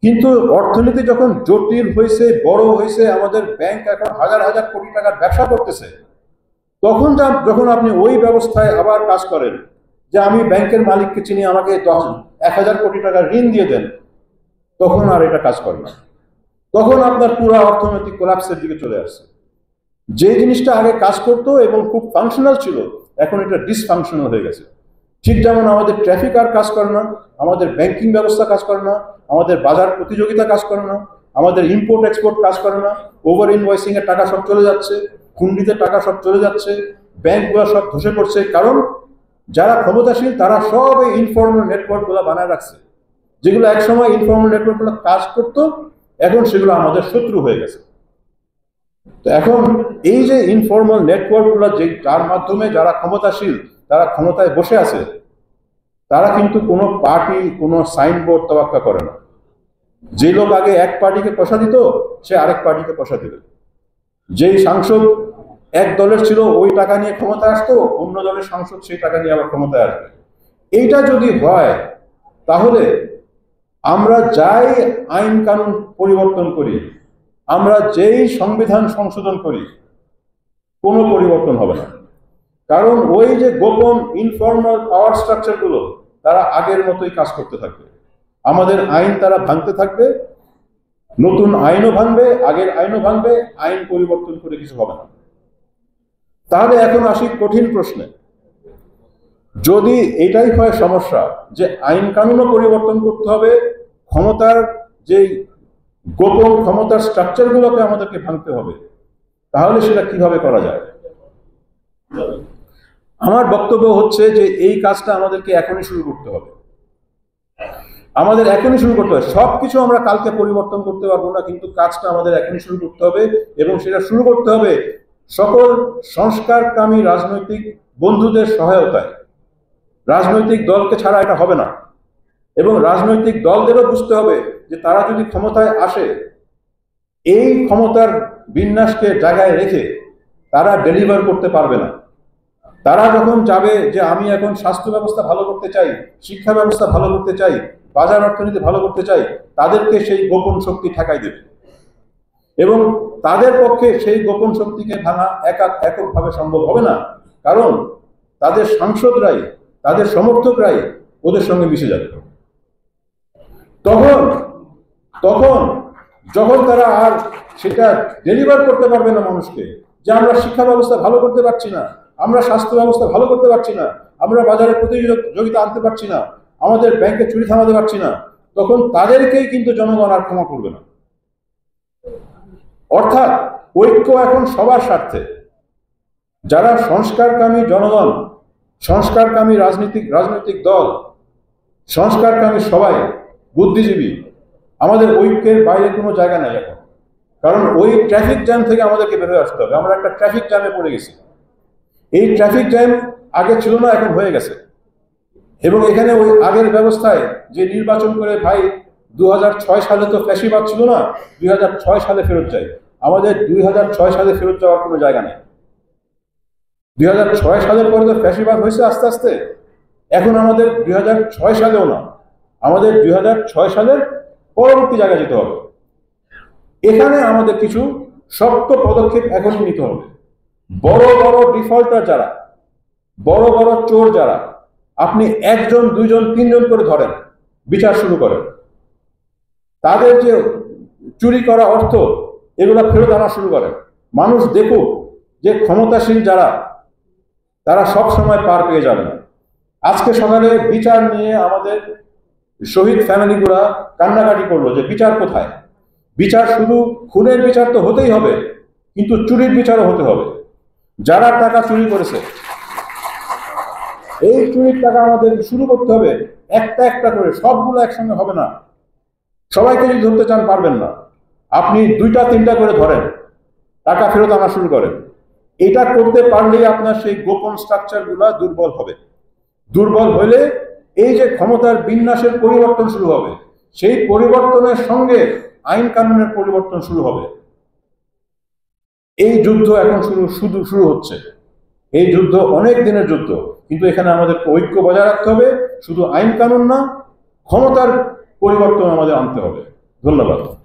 কিন্তু অর্থনীতি যখন জটিল হয়েছে, বড় হয়েছে, আমাদের ব্যাংক এখন হাজার হাজার কোটি টাকার ব্যবসা করতেছে, তখন যখন আপনি ওই ব্যবস্থায় আবার কাজ করেন যে আমি ব্যাংকের মালিককে চিনি, আমাকে 1000 কোটি টাকা ঋণ দিয়ে দেন, তখন আর এটা কাজ করে না। তখন আপনার পুরো অর্থনৈতিক কোলাপসের দিকে চলে আসছে। যে জিনিসটা আগে কাজ করতো এবং খুব ফাংশনাল ছিল, এখন এটা ডিসফাংশনাল হয়ে গেছে। ঠিক যেমন আমাদের ট্রাফিক আর কাজ করে না, আমাদের ব্যাংকিং ব্যবস্থা কাজ করে না, আমাদের বাজার প্রতিযোগিতা কাজ করে না, আমাদের ইম্পোর্ট এক্সপোর্ট কাজ করে না, ওভার ইনভয়েসিং এর টাকা সব চলে যাচ্ছে, হুন্ডিতে টাকা সব চলে যাচ্ছে, ব্যাংকগুলো সব ধসে পড়ছে। কারণ যারা ক্ষমতাশীল তারা সব এই ইনফর্মাল নেটওয়ার্ক গুলো বানায় রাখছে, যেগুলো একসময় ইনফর্মাল নেটওয়ার্ক গুলো কাজ করতো, এখন সেগুলো আমাদের শত্রু হয়ে গেছে। তো এখন এই যে ইনফর্মাল নেটওয়ার্ক গুলো, যার মাধ্যমে যারা ক্ষমতাশীল, তারা ক্ষমতায় বসে আছে, তারা কিন্তু কোনো পার্টি, কোনো সাইনবোর্ড তোয়াক্কা করে না। যে লোক আগে এক পার্টিকে পয়সা দিত, সে আরেক পার্টিকে পয়সা দিবে। যেই সাংসদ এক দলের ছিল, ওই টাকা নিয়ে ক্ষমতায় আসতো, অন্য দলের সাংসদ সেই টাকা নিয়ে আবার ক্ষমতায় আসবে। এইটা যদি হয়, তাহলে আমরা যাই আইন কানুন পরিবর্তন করি, আমরা যেই সংবিধান সংশোধন করি, কোনো পরিবর্তন হবে না। কারণ ওই যে গোপন ইনফর্মাল পাওয়ার স্ট্রাকচার গুলো, তারা আগের মতোই কাজ করতে থাকবে। আমাদের আইন তারা ভাঙতে থাকবে, নতুন আইনও ভাঙবে, আগের আইনও ভাঙবে, আইন পরিবর্তন করে কিছু হবে না। তাহলে এখন আসি কঠিন প্রশ্নে। যদি এটাই হয় সমস্যা, যে আইন কানুনও পরিবর্তন করতে হবে, ক্ষমতার যে গোপন ক্ষমতার স্ট্রাকচার গুলোকে আমাদেরকে ভাঙতে হবে, তাহলে সেটা কিভাবে করা যায়? আমার বক্তব্য হচ্ছে যে এই কাজটা আমাদেরকে এখনই শুরু করতে হবে। আমাদের এখনই শুরু করতে হবে। সবকিছু আমরা কালকে পরিবর্তন করতে পারবো না, কিন্তু কাজটা আমাদের এখনই শুরু করতে হবে। এবং সেটা শুরু করতে হবে সকল সংস্কারকামী রাজনৈতিক বন্ধুদের সহায়তায়। রাজনৈতিক দলকে ছাড়া এটা হবে না। এবং রাজনৈতিক দলদেরও বুঝতে হবে যে তারা যদি ক্ষমতায় আসে, এই ক্ষমতার বিন্যাসকে জায়গায় রেখে তারা ডেলিভার করতে পারবে না। তারা যখন যাবে যে আমি এখন স্বাস্থ্য ব্যবস্থা ভালো করতে চাই, শিক্ষা ব্যবস্থা ভালো করতে চাই, বাজার অর্থনীতি ভালো করতে চাই, তাদেরকে সেই গোপন শক্তি ঠেকাই দেবে। এবং তাদের পক্ষে সেই গোপন শক্তিকে ভাঙা এককভাবে সম্ভব হবে না, কারণ তাদের সাংসদরাই, তাদের সমর্থকরাই ওদের সঙ্গে মিশে যাবে। তখন যখন তারা আর সেটা ডেলিভার করতে পারবে না মানুষকে, যে আমরা শিক্ষা ব্যবস্থা ভালো করতে পারছি না, আমরা স্বাস্থ্য ব্যবস্থা ভালো করতে পারছি না, আমরা বাজারে প্রতিযোগিতা আনতে পারছি না, আমাদের ব্যাংকে চুরি থামাতে পারছি না, তখন তাদেরকেই কিন্তু জনগণ আর ক্ষমা করবে না। অর্থাৎ ঐক্য এখন সবার স্বার্থে। যারা সংস্কারকামী জনগণ, সংস্কারকামী রাজনৈতিক দল, সংস্কারকামী সবাই বুদ্ধিজীবী, আমাদের ঐক্যের বাইরে কোনো জায়গা নাই এখন। কারণ ওই ট্রাফিক জ্যাম থেকে আমাদেরকে বের হয়ে আসতে হবে। আমরা একটা ট্রাফিক জ্যামে পড়ে গেছি। এই ট্রাফিক জ্যাম আগে ছিল না, এখন হয়ে গেছে। এবং এখানে ওই আগের ব্যবস্থায় যে নির্বাচন করে, ভাই 2006 সালে তো ফ্যাসিবাদ ছিল না, 2006 সালে ফেরত যাই। আমাদের 2006 সালে ফেরত যাওয়ার কোনো জায়গা নেই। 2006 সালের পরে তো ফ্যাসিবাদ হয়েছে আস্তে আস্তে। এখন আমাদের 2006 সালেও না, আমাদের 2006 সালের পরবর্তী জায়গায় যেতে হবে। এখানে আমাদের কিছু শক্ত পদক্ষেপ এখনই নিতে হবে। বড় বড় ডিফল্টার যারা, বড় বড় চোর যারা, আপনি 1 জন 2 জন 3 জন করে ধরেন, বিচার শুরু করেন। তাদের যে চুরি করা অর্থ, এগুলা ফেরত আনা শুরু করেন। মানুষ দেখুক যে ক্ষমতাশীল যারা, তারা সব সময় পার পেয়ে যাবে না। আজকে সকালে বিচার নিয়ে আমাদের শহীদ ফ্যামিলিগুলা কান্নাকাটি করলো যে বিচার কোথায়। বিচার শুধু খুনের বিচার তো হতেই হবে, কিন্তু চুরির বিচারও হতে হবে। যারা টাকা চুরি করেছে, এই চুরির টাকা আমাদের শুরু করতে হবে একটা একটা করে। সবগুলো একসঙ্গে হবে না, সবাইকে যদি ধরতে চান পারবেন না। আপনি 2টা 3টা করে ধরেন, টাকা ফেরত আনা শুরু করেন। এটা করতে পারলেই আপনার সেই গোপন স্ট্রাকচার গুলা দুর্বল হবে। দুর্বল হলে এই যে ক্ষমতার বিন্যাসের পরিবর্তন শুরু হবে, সেই পরিবর্তনের সঙ্গে আইন কানুনের পরিবর্তন শুরু হবে। এই যুদ্ধ এখন শুরু হচ্ছে। এই যুদ্ধ অনেক দিনের যুদ্ধ, কিন্তু এখানে আমাদের ঐক্য বজায় রাখতে হবে। শুধু আইন কানুন না, ক্ষমতার পরিবর্তন আমাদের আনতে হবে। ধন্যবাদ।